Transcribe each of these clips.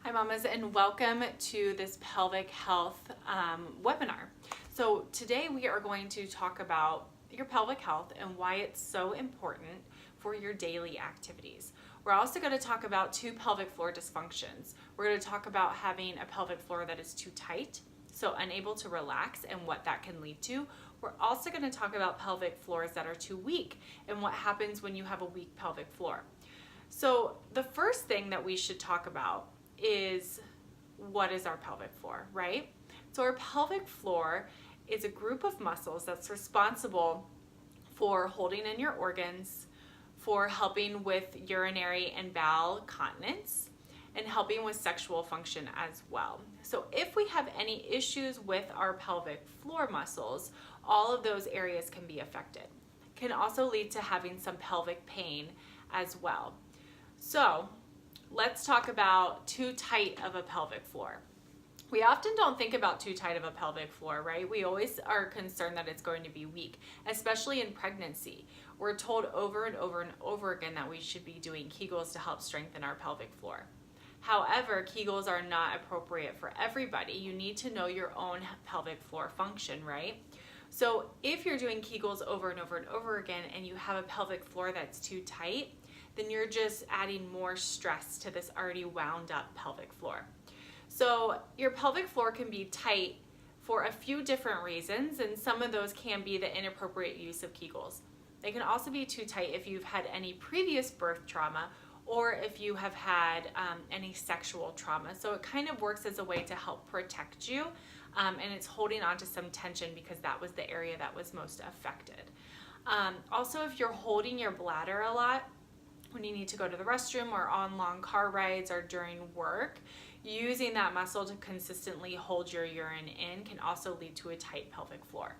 Hi mamas, and welcome to this pelvic health webinar. So today we are going to talk about your pelvic health and why it's so important for your daily activities. We're also going to talk about two pelvic floor dysfunctions. We're going to talk about having a pelvic floor that is too tight, so unable to relax, and what that can lead to. We're also going to talk about pelvic floors that are too weak and what happens when you have a weak pelvic floor. So the first thing that we should talk about is what is our pelvic floor, right? So our pelvic floor is a group of muscles that's responsible for holding in your organs, for helping with urinary and bowel continence, and helping with sexual function as well. So if we have any issues with our pelvic floor muscles, all of those areas can be affected. Can also lead to having some pelvic pain as well. So let's talk about too tight of a pelvic floor. We often don't think about too tight of a pelvic floor, right? We always are concerned that it's going to be weak, especially in pregnancy. We're told over and over and over again that we should be doing Kegels to help strengthen our pelvic floor. However, Kegels are not appropriate for everybody. You need to know your own pelvic floor function, right? So if you're doing Kegels over and over and over again and you have a pelvic floor that's too tight, then you're just adding more stress to this already wound up pelvic floor. So your pelvic floor can be tight for a few different reasons, and some of those can be the inappropriate use of Kegels. They can also be too tight if you've had any previous birth trauma or if you have had any sexual trauma. So it kind of works as a way to help protect you, and it's holding on to some tension because that was the area that was most affected. Also, if you're holding your bladder a lot, when you need to go to the restroom or on long car rides or during work, using that muscle to consistently hold your urine in can also lead to a tight pelvic floor.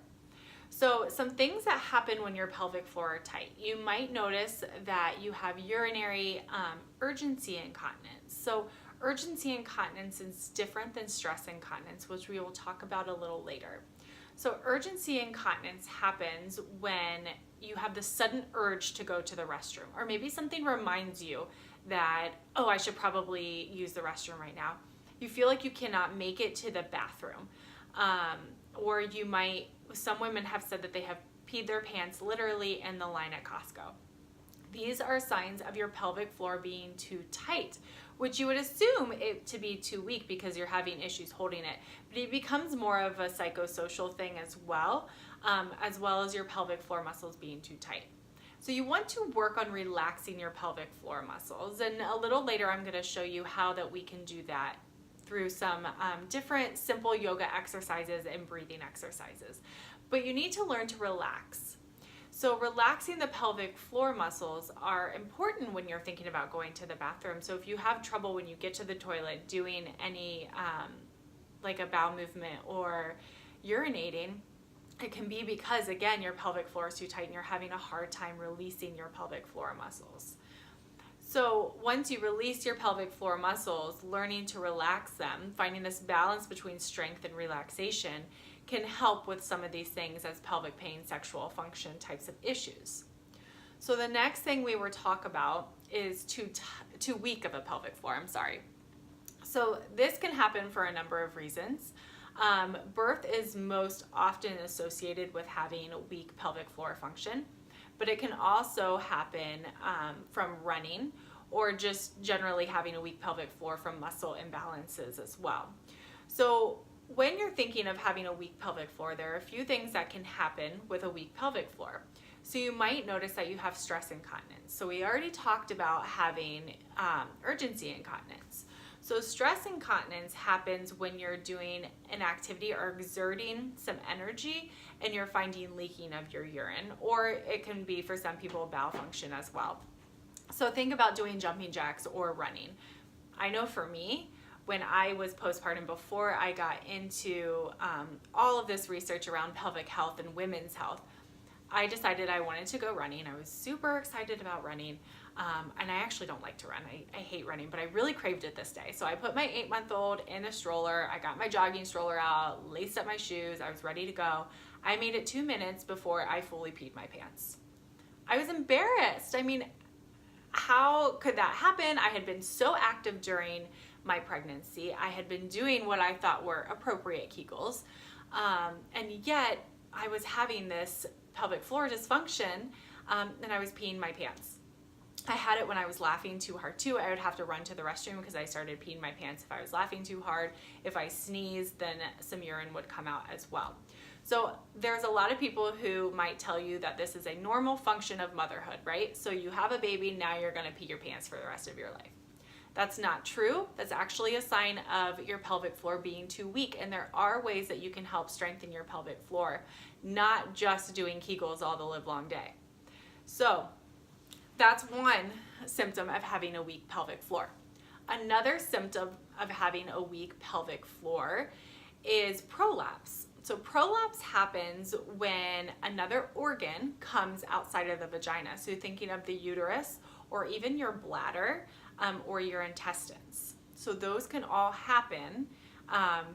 So some things that happen when your pelvic floor are tight. You might notice that you have urinary urgency incontinence. So urgency incontinence is different than stress incontinence, which we will talk about a little later. So urgency incontinence happens when you have the sudden urge to go to the restroom, or maybe something reminds you that, oh, I should probably use the restroom right now. You feel like you cannot make it to the bathroom. Or you might, some women have said that they have peed their pants literally in the line at Costco. These are signs of your pelvic floor being too tight, which you would assume it to be too weak because you're having issues holding it. But it becomes more of a psychosocial thing as well as your pelvic floor muscles being too tight. So you want to work on relaxing your pelvic floor muscles. And a little later, I'm going to show you how that we can do that through some different simple yoga exercises and breathing exercises. But you need to learn to relax. So relaxing the pelvic floor muscles are important when you're thinking about going to the bathroom. So if you have trouble when you get to the toilet doing any like a bowel movement or urinating, it can be because, again, your pelvic floor is too tight and you're having a hard time releasing your pelvic floor muscles. So once you release your pelvic floor muscles, learning to relax them, finding this balance between strength and relaxation can help with some of these things as pelvic pain, sexual function types of issues. So the next thing we will talk about is too weak of a pelvic floor, So this can happen for a number of reasons. Birth is most often associated with having a weak pelvic floor function, but it can also happen from running or just generally having a weak pelvic floor from muscle imbalances as well. So when you're thinking of having a weak pelvic floor, there are a few things that can happen with a weak pelvic floor. So you might notice that you have stress incontinence. So we already talked about having urgency incontinence. So stress incontinence happens when you're doing an activity or exerting some energy and you're finding leaking of your urine, or it can be for some people bowel function as well. So think about doing jumping jacks or running. I know for me, when I was postpartum, before I got into all of this research around pelvic health and women's health, I decided I wanted to go running. I was super excited about running. And I actually don't like to run. I hate running, but I really craved it this day. So I put my 8-month-old in a stroller. I got my jogging stroller out, laced up my shoes. I was ready to go. I made it 2 minutes before I fully peed my pants. I was embarrassed. I mean, how could that happen? I had been so active during my pregnancy. I had been doing what I thought were appropriate Kegels, and yet I was having this pelvic floor dysfunction, and I was peeing my pants. I had it when I was laughing too hard too. I would have to run to the restroom because I started peeing my pants if I was laughing too hard. If I sneezed, then some urine would come out as well. So there's a lot of people who might tell you that this is a normal function of motherhood, right? So you have a baby, now you're gonna pee your pants for the rest of your life. That's not true. That's actually a sign of your pelvic floor being too weak, and there are ways that you can help strengthen your pelvic floor, not just doing Kegels all the live long day. So that's one symptom of having a weak pelvic floor. Another symptom of having a weak pelvic floor is prolapse. So prolapse happens when another organ comes outside of the vagina. So thinking of the uterus or even your bladder or your intestines. So those can all happen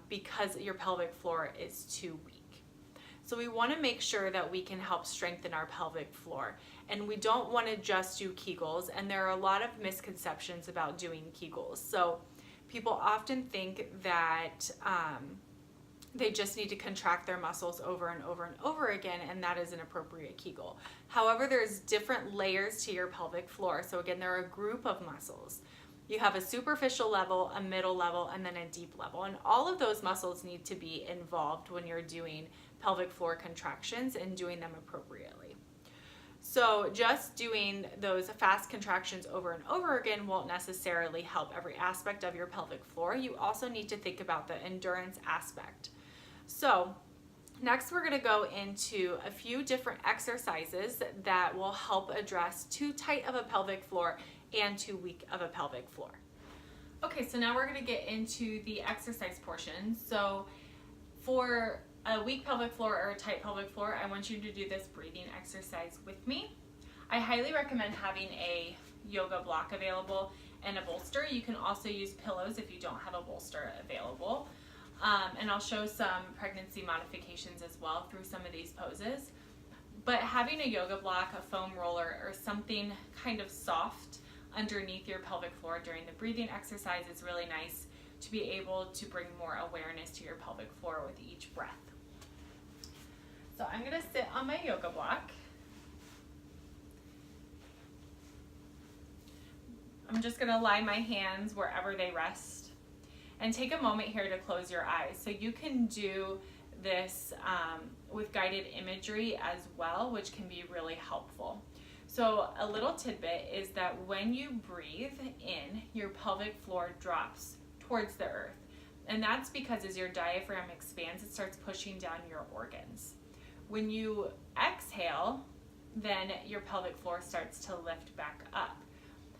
because your pelvic floor is too weak. So we want to make sure that we can help strengthen our pelvic floor. And we don't want to just do Kegels, and there are a lot of misconceptions about doing Kegels. So people often think that they just need to contract their muscles over and over and over again, and that is an appropriate Kegel. However, there's different layers to your pelvic floor. So again, there are a group of muscles. You have a superficial level, a middle level, and then a deep level. And all of those muscles need to be involved when you're doing pelvic floor contractions and doing them appropriately. So just doing those fast contractions over and over again won't necessarily help every aspect of your pelvic floor. You also need to think about the endurance aspect. So next we're going to go into a few different exercises that will help address too tight of a pelvic floor and too weak of a pelvic floor. Okay, so now we're going to get into the exercise portion. So for a weak pelvic floor or a tight pelvic floor, I want you to do this breathing exercise with me. I highly recommend having a yoga block available and a bolster. You can also use pillows if you don't have a bolster available. And I'll show some pregnancy modifications as well through some of these poses. But having a yoga block, a foam roller, or something kind of soft underneath your pelvic floor during the breathing exercise is really nice to be able to bring more awareness to your pelvic floor with each breath. So I'm going to sit on my yoga block. I'm just going to lie my hands wherever they rest and take a moment here to close your eyes. So you can do this with guided imagery as well, which can be really helpful. So a little tidbit is that when you breathe in, your pelvic floor drops towards the earth. And that's because as your diaphragm expands, it starts pushing down your organs. When you exhale, then your pelvic floor starts to lift back up.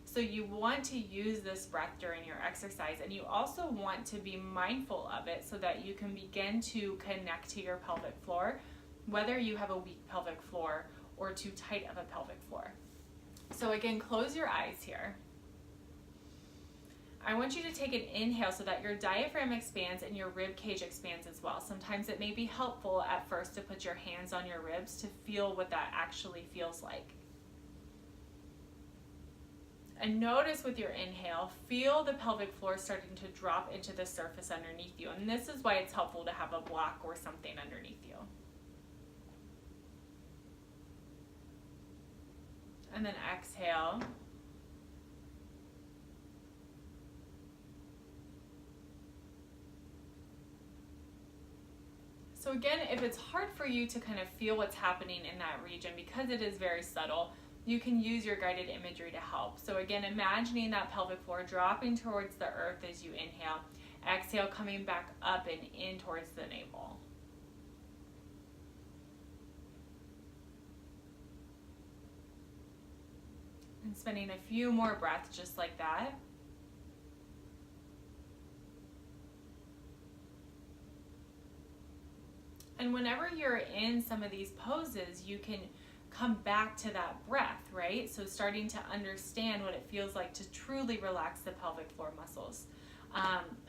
So you want to use this breath during your exercise, and you also want to be mindful of it so that you can begin to connect to your pelvic floor, whether you have a weak pelvic floor or too tight of a pelvic floor. So again, close your eyes here. I want you to take an inhale so that your diaphragm expands and your rib cage expands as well. Sometimes it may be helpful at first to put your hands on your ribs to feel what that actually feels like. And notice with your inhale, feel the pelvic floor starting to drop into the surface underneath you. And this is why it's helpful to have a block or something underneath you. And then exhale. So again, if it's hard for you to kind of feel what's happening in that region, because it is very subtle, you can use your guided imagery to help. So again, imagining that pelvic floor dropping towards the earth as you inhale. Exhale, coming back up and in towards the navel. And spending a few more breaths just like that. And whenever you're in some of these poses, you can come back to that breath, right? So starting to understand what it feels like to truly relax the pelvic floor muscles.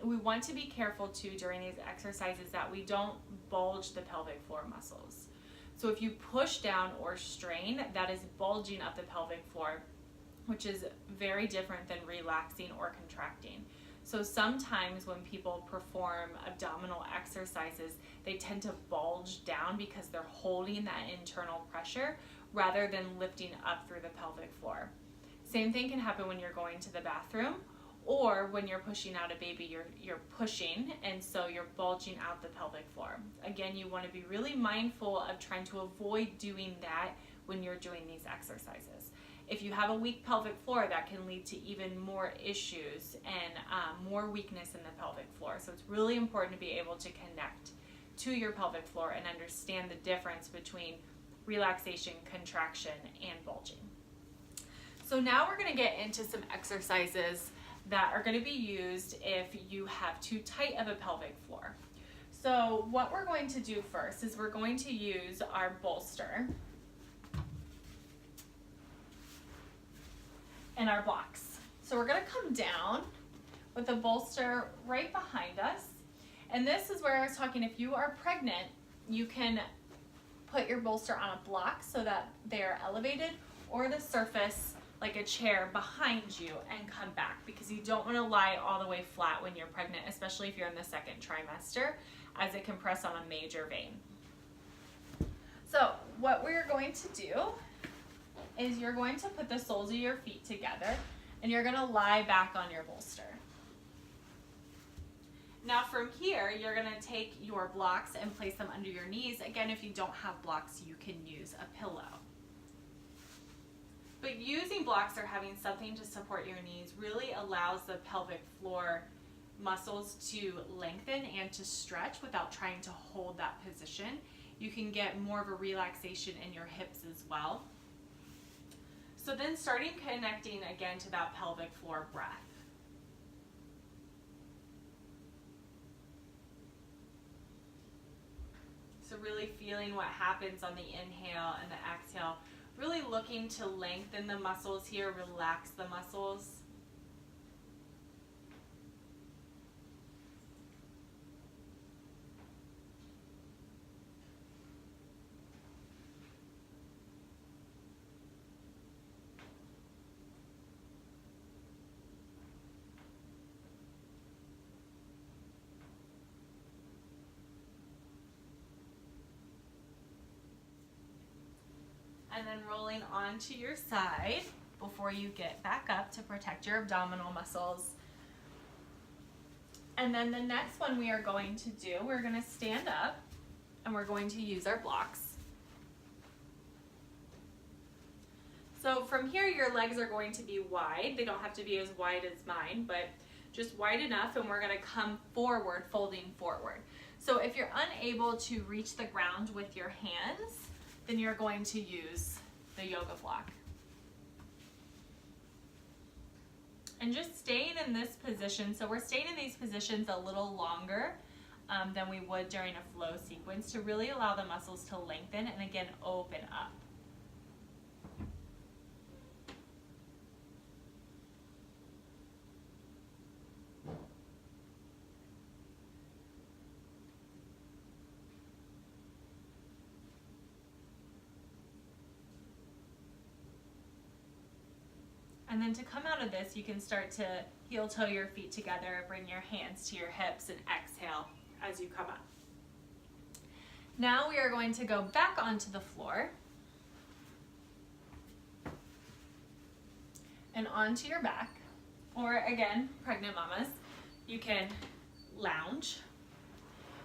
We want to be careful too during these exercises that we don't bulge the pelvic floor muscles. So if you push down or strain, that is bulging up the pelvic floor, which is very different than relaxing or contracting. So sometimes when people perform abdominal exercises, they tend to bulge down because they're holding that internal pressure rather than lifting up through the pelvic floor. Same thing can happen when you're going to the bathroom, or when you're pushing out a baby, you're pushing, and so you're bulging out the pelvic floor. Again, you want to be really mindful of trying to avoid doing that when you're doing these exercises. If you have a weak pelvic floor, that can lead to even more issues and more weakness in the pelvic floor. So it's really important to be able to connect to your pelvic floor and understand the difference between relaxation, contraction, and bulging. So now we're going to get into some exercises that are going to be used if you have too tight of a pelvic floor. So what we're going to do first is we're going to use our bolster and our blocks. So we're going to come down with the bolster right behind us. And this is where I was talking, if you are pregnant, you can put your bolster on a block so that they are elevated, or the surface like a chair behind you and come back, because you don't want to lie all the way flat when you're pregnant, especially if you're in the second trimester, as it can press on a major vein. So what we're going to do is you're going to put the soles of your feet together and you're going to lie back on your bolster. Now from here, you're going to take your blocks and place them under your knees. Again, if you don't have blocks, you can use a pillow. But using blocks or having something to support your knees really allows the pelvic floor muscles to lengthen and to stretch without trying to hold that position. You can get more of a relaxation in your hips as well. So then starting connecting again to that pelvic floor breath. So really feeling what happens on the inhale and the exhale. Really looking to lengthen the muscles here, relax the muscles. And then rolling onto your side before you get back up to protect your abdominal muscles. And then the next one we are going to do, we're going to stand up and we're going to use our blocks. So from here, your legs are going to be wide. They don't have to be as wide as mine, but just wide enough, and we're going to come forward, folding forward. So if you're unable to reach the ground with your hands, then you're going to use the yoga block. And just staying in this position, so we're staying in these positions a little longer than we would during a flow sequence to really allow the muscles to lengthen and again open up. And then to come out of this, you can start to heel toe your feet together, bring your hands to your hips, and exhale as you come up. Now we are going to go back onto the floor and onto your back. Or again, pregnant mamas, you can lounge.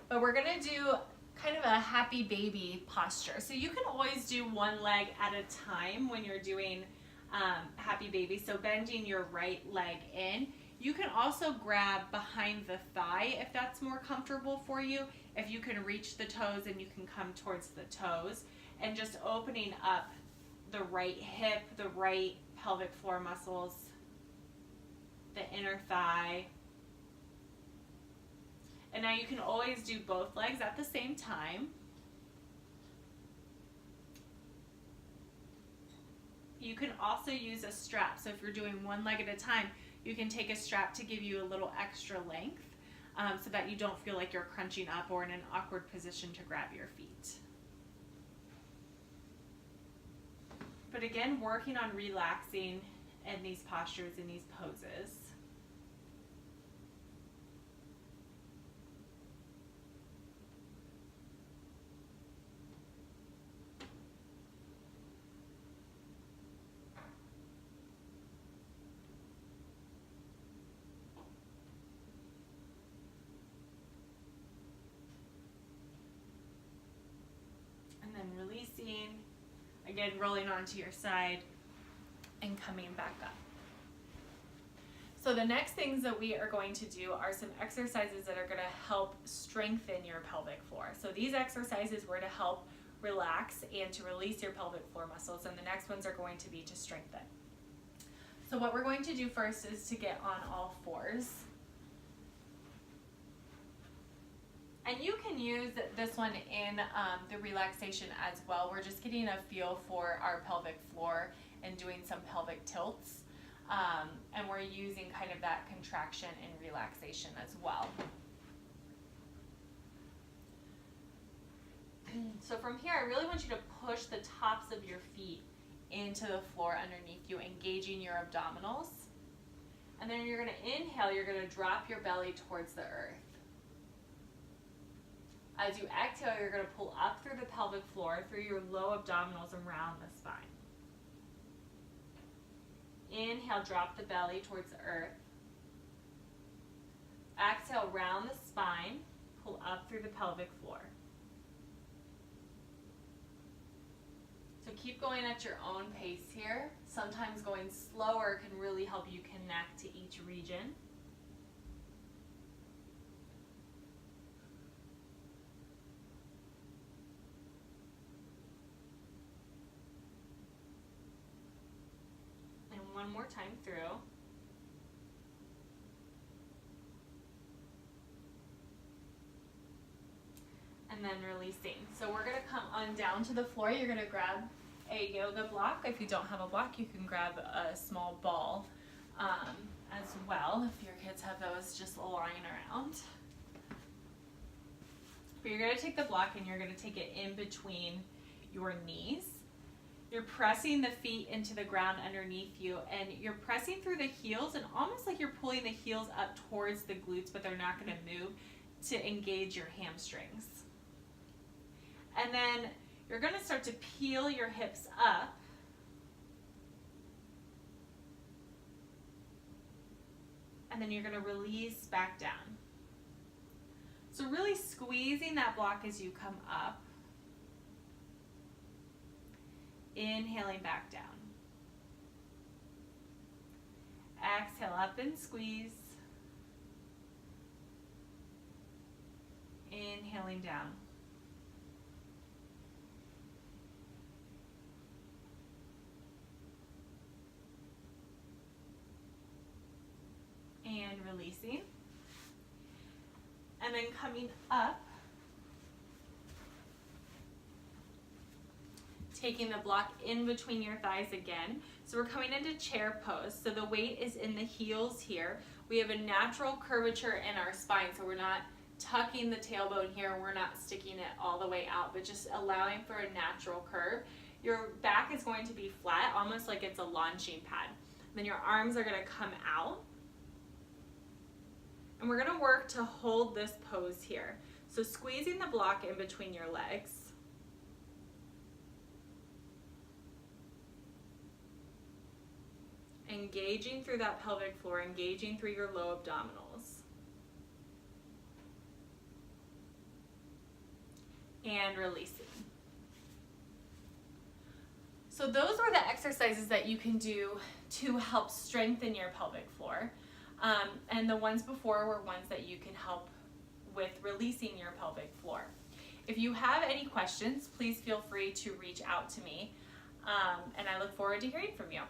But we're gonna do kind of a happy baby posture. So you can always do one leg at a time when you're doing happy baby, so bending your right leg in. You can also grab behind the thigh if that's more comfortable for you. If you can reach the toes, and you can come towards the toes, and just opening up the right hip, the right pelvic floor muscles, the inner thigh. And now you can always do both legs at the same time. You can also use a strap. So if you're doing one leg at a time, you can take a strap to give you a little extra length so that you don't feel like you're crunching up or in an awkward position to grab your feet. But again, working on relaxing in these postures, in these poses. again, rolling onto your side and coming back up. So the next things that we are going to do are some exercises that are going to help strengthen your pelvic floor. So these exercises were to help relax and to release your pelvic floor muscles, and the next ones are going to be to strengthen. So what we're going to do first is to get on all fours. And you can use this one in the relaxation as well. We're just getting a feel for our pelvic floor and doing some pelvic tilts. And we're using kind of that contraction and relaxation as well. So from here, I really want you to push the tops of your feet into the floor underneath you, engaging your abdominals. And then you're going to inhale, you're going to drop your belly towards the earth. As you exhale, you're going to pull up through the pelvic floor, through your low abdominals around the spine. Inhale, drop the belly towards the earth. Exhale, round the spine, pull up through the pelvic floor. So keep going at your own pace here. Sometimes going slower can really help you connect to each region. And one more time through. And then releasing. So we're going to come on down to the floor. You're going to grab a yoga block. If you don't have a block, you can grab a small ball as well. If your kids have those just lying around. But you're going to take the block and you're going to take it in between your knees. You're pressing the feet into the ground underneath you, and you're pressing through the heels, and almost like you're pulling the heels up towards the glutes, but they're not going to move, to engage your hamstrings. And then you're going to start to peel your hips up. And then you're going to release back down. So really squeezing that block as you come up. Inhaling back down. Exhale up and squeeze. Inhaling down. And releasing. And then coming up, taking the block in between your thighs again. So we're coming into chair pose. So the weight is in the heels here. We have a natural curvature in our spine, so we're not tucking the tailbone here, we're not sticking it all the way out, but just allowing for a natural curve. Your back is going to be flat, almost like it's a launching pad. Then your arms are going to come out. And we're going to work to hold this pose here. So squeezing the block in between your legs. Engaging through that pelvic floor, engaging through your low abdominals. And releasing. So those were the exercises that you can do to help strengthen your pelvic floor. And the ones before were ones that you can help with releasing your pelvic floor. If you have any questions, please feel free to reach out to me. And I look forward to hearing from you.